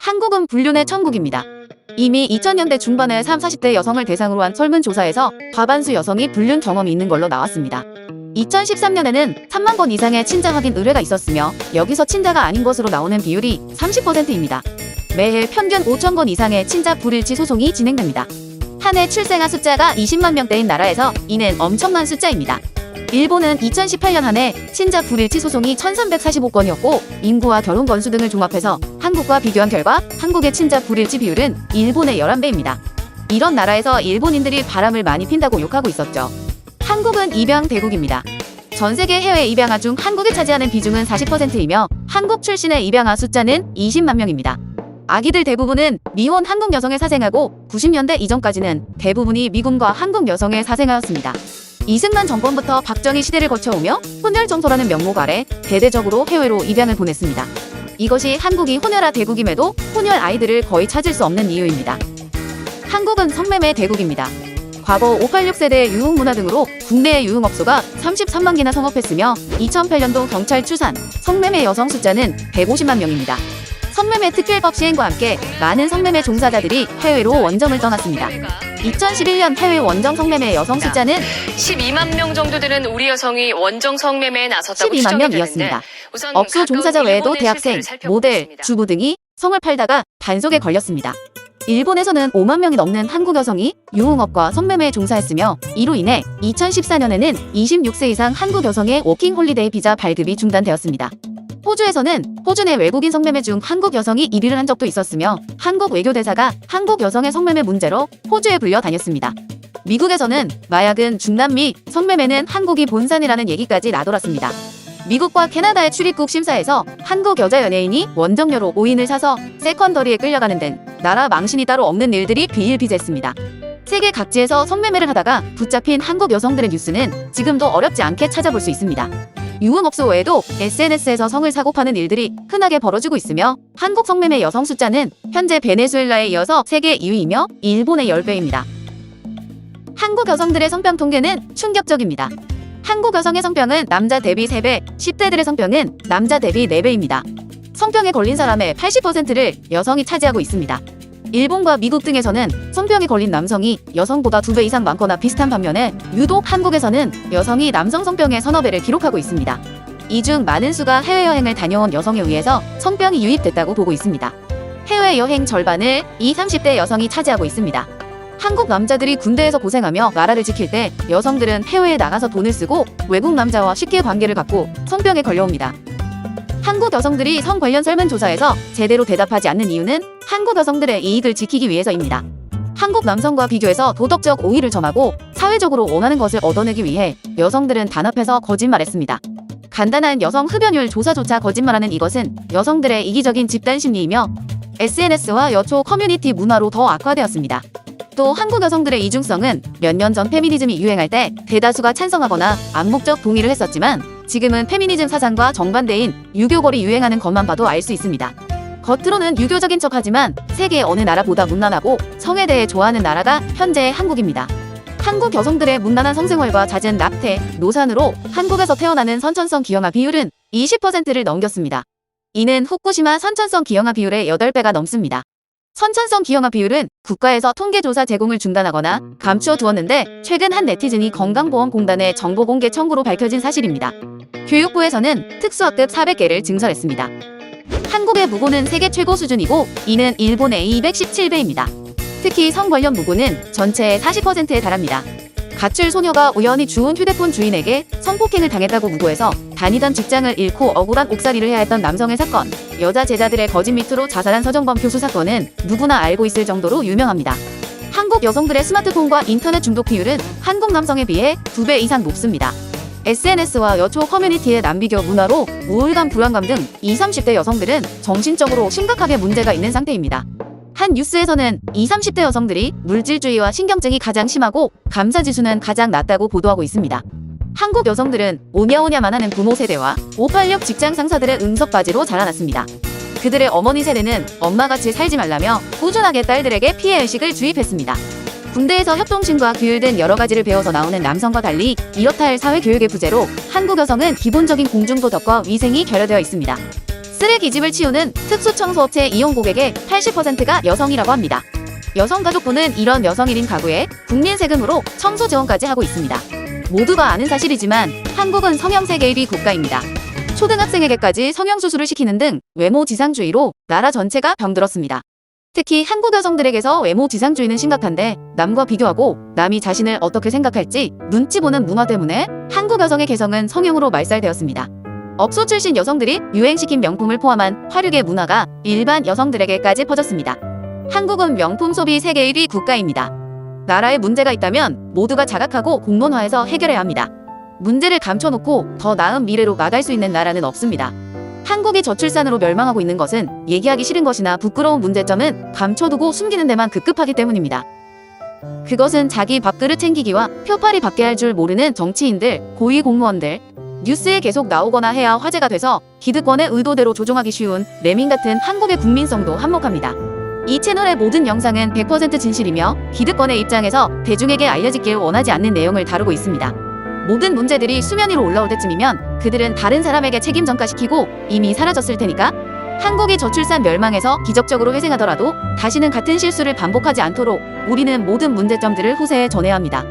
한국은 불륜의 천국입니다. 이미 2000년대 중반에 30, 40대 여성을 대상으로 한 설문조사에서 과반수 여성이 불륜 경험이 있는 걸로 나왔습니다. 2013년에는 3만 건 이상의 친자 확인 의뢰가 있었으며 여기서 친자가 아닌 것으로 나오는 비율이 30%입니다. 매해 평균 5천 건 이상의 친자 불일치 소송이 진행됩니다. 한 해 출생아 숫자가 20만 명대인 나라에서 이는 엄청난 숫자입니다. 일본은 2018년 한 해 친자 불일치 소송이 1345건이었고 인구와 결혼 건수 등을 종합해서 한국과 비교한 결과 한국의 친자 불일치 비율은 일본의 11배입니다. 이런 나라에서 일본인들이 바람을 많이 핀다고 욕하고 있었죠. 한국은 입양 대국입니다. 전 세계 해외 입양아 중 한국이 차지하는 비중은 40%이며 한국 출신의 입양아 숫자는 20만 명입니다. 아기들 대부분은 미혼 한국 여성의 사생아고 90년대 이전까지는 대부분이 미군과 한국 여성의 사생아였습니다. 이승만 정권부터 박정희 시대를 거쳐오며 혼혈정서라는 명목 아래 대대적으로 해외로 입양을 보냈습니다. 이것이 한국이 혼혈아 대국임에도 혼혈 아이들을 거의 찾을 수 없는 이유입니다. 한국은 성매매 대국입니다. 과거 586세대 유흥문화 등으로 국내의 유흥업소가 33만 개나 성업했으며 2008년도 경찰 추산 성매매 여성 숫자는 150만 명입니다. 성매매 특별법 시행과 함께 많은 성매매 종사자들이 해외로 원정을 떠났습니다. 2011년 해외 원정 성매매 여성 숫자는 12만 명 정도 되는 우리 여성이 원정 성매매에 나섰다고 12만 명이었습니다. 업소 종사자 외에도 대학생, 모델, 주부 등이 성을 팔다가 단속에 걸렸습니다. 일본에서는 5만 명이 넘는 한국 여성이 유흥업과 성매매에 종사했으며 이로 인해 2014년에는 26세 이상 한국 여성의 워킹홀리데이 비자 발급이 중단되었습니다. 호주에서는 호주 내 외국인 성매매 중 한국 여성이 1위를 한 적도 있었으며 한국 외교대사가 한국 여성의 성매매 문제로 호주에 불려 다녔습니다. 미국에서는 마약은 중남미, 성매매는 한국이 본산이라는 얘기까지 나돌았습니다. 미국과 캐나다의 출입국 심사에서 한국 여자 연예인이 원정료로 오인을 사서 세컨더리에 끌려가는 등 나라 망신이 따로 없는 일들이 비일비재했습니다. 세계 각지에서 성매매를 하다가 붙잡힌 한국 여성들의 뉴스는 지금도 어렵지 않게 찾아볼 수 있습니다. 유흥업소 외에도 SNS에서 성을 사고 파는 일들이 흔하게 벌어지고 있으며 한국 성매매 여성 숫자는 현재 베네수엘라에 이어서 세계 2위이며 일본의 10배입니다. 한국 여성들의 성병 통계는 충격적입니다. 한국 여성의 성병은 남자 대비 3배, 10대들의 성병은 남자 대비 4배입니다. 성병에 걸린 사람의 80%를 여성이 차지하고 있습니다. 일본과 미국 등에서는 성병에 걸린 남성이 여성보다 2배 이상 많거나 비슷한 반면에 유독 한국에서는 여성이 남성 성병의 서너 배를 기록하고 있습니다. 이 중 많은 수가 해외여행을 다녀온 여성에 의해서 성병이 유입됐다고 보고 있습니다. 해외여행 절반을 20, 30대 여성이 차지하고 있습니다. 한국 남자들이 군대에서 고생하며 나라를 지킬 때 여성들은 해외에 나가서 돈을 쓰고 외국 남자와 쉽게 관계를 갖고 성병에 걸려옵니다. 한국 여성들이 성 관련 설문조사에서 제대로 대답하지 않는 이유는 한국 여성들의 이익을 지키기 위해서입니다. 한국 남성과 비교해서 도덕적 오의를 점하고 사회적으로 원하는 것을 얻어내기 위해 여성들은 단합해서 거짓말했습니다. 간단한 여성 흡연율 조사조차 거짓말하는 이것은 여성들의 이기적인 집단 심리이며 SNS와 여초 커뮤니티 문화로 더 악화되었습니다. 또 한국 여성들의 이중성은 몇 년 전 페미니즘이 유행할 때 대다수가 찬성하거나 암묵적 동의를 했었지만 지금은 페미니즘 사상과 정반대인 유교걸이 유행하는 것만 봐도 알 수 있습니다. 겉으로는 유교적인 척하지만 세계 어느 나라보다 문란하고 성에 대해 좋아하는 나라가 현재의 한국입니다. 한국 여성들의 문란한 성생활과 잦은 낙태, 노산으로 한국에서 태어나는 선천성 기형아 비율은 20%를 넘겼습니다. 이는 후쿠시마 선천성 기형아 비율의 8배가 넘습니다. 선천성 기형아 비율은 국가에서 통계조사 제공을 중단하거나 감추어 두었는데 최근 한 네티즌이 건강보험공단의 정보 공개 청구로 밝혀진 사실입니다. 교육부에서는 특수학급 400개를 증설했습니다. 한국의 무고는 세계 최고 수준이고 이는 일본의 217배입니다. 특히 성 관련 무고는 전체의 40%에 달합니다. 가출 소녀가 우연히 주운 휴대폰 주인에게 성폭행을 당했다고 무고해서 다니던 직장을 잃고 억울한 옥살이를 해야 했던 남성의 사건, 여자 제자들의 거짓 미투로 자살한 서정범 교수 사건은 누구나 알고 있을 정도로 유명합니다. 한국 여성들의 스마트폰과 인터넷 중독 비율은 한국 남성에 비해 2배 이상 높습니다. SNS와 여초 커뮤니티의 남비교 문화로 우울감, 불안감 등 20, 30대 여성들은 정신적으로 심각하게 문제가 있는 상태입니다. 한 뉴스에서는 20, 30대 여성들이 물질주의와 신경증이 가장 심하고 감사지수는 가장 낮다고 보도하고 있습니다. 한국 여성들은 오냐오냐만 하는 부모 세대와 586 직장 상사들의 응석바지로 자라났습니다. 그들의 어머니 세대는 엄마같이 살지 말라며 꾸준하게 딸들에게 피해의식을 주입했습니다. 군대에서 협동심과 규율 등 여러 가지를 배워서 나오는 남성과 달리 이렇다 할 사회교육의 부재로 한국 여성은 기본적인 공중도덕과 위생이 결여되어 있습니다. 쓰레기집을 치우는 특수청소업체 이용 고객의 80%가 여성이라고 합니다. 여성가족부는 이런 여성 1인 가구에 국민 세금으로 청소 지원까지 하고 있습니다. 모두가 아는 사실이지만 한국은 성형세 개입이 국가입니다. 초등학생에게까지 성형수술을 시키는 등 외모 지상주의로 나라 전체가 병들었습니다. 특히 한국 여성들에게서 외모 지상주의는 심각한데 남과 비교하고 남이 자신을 어떻게 생각할지 눈치 보는 문화 때문에 한국 여성의 개성은 성형으로 말살되었습니다. 업소 출신 여성들이 유행시킨 명품을 포함한 화류계 문화가 일반 여성들에게까지 퍼졌습니다. 한국은 명품 소비 세계 1위 국가입니다. 나라에 문제가 있다면 모두가 자각하고 공론화해서 해결해야 합니다. 문제를 감춰놓고 더 나은 미래로 나갈 수 있는 나라는 없습니다. 한국이 저출산으로 멸망하고 있는 것은 얘기하기 싫은 것이나 부끄러운 문제점은 감춰두고 숨기는 데만 급급하기 때문입니다. 그것은 자기 밥그릇 챙기기와 표팔이 받게 할 줄 모르는 정치인들, 고위공무원들, 뉴스에 계속 나오거나 해야 화제가 돼서 기득권의 의도대로 조종하기 쉬운 레민 같은 한국의 국민성도 한몫합니다. 이 채널의 모든 영상은 100% 진실이며 기득권의 입장에서 대중에게 알려지길 원하지 않는 내용을 다루고 있습니다. 모든 문제들이 수면 위로 올라올 때쯤이면 그들은 다른 사람에게 책임 전가시키고 이미 사라졌을 테니까 한국이 저출산 멸망에서 기적적으로 회생하더라도 다시는 같은 실수를 반복하지 않도록 우리는 모든 문제점들을 후세에 전해야 합니다.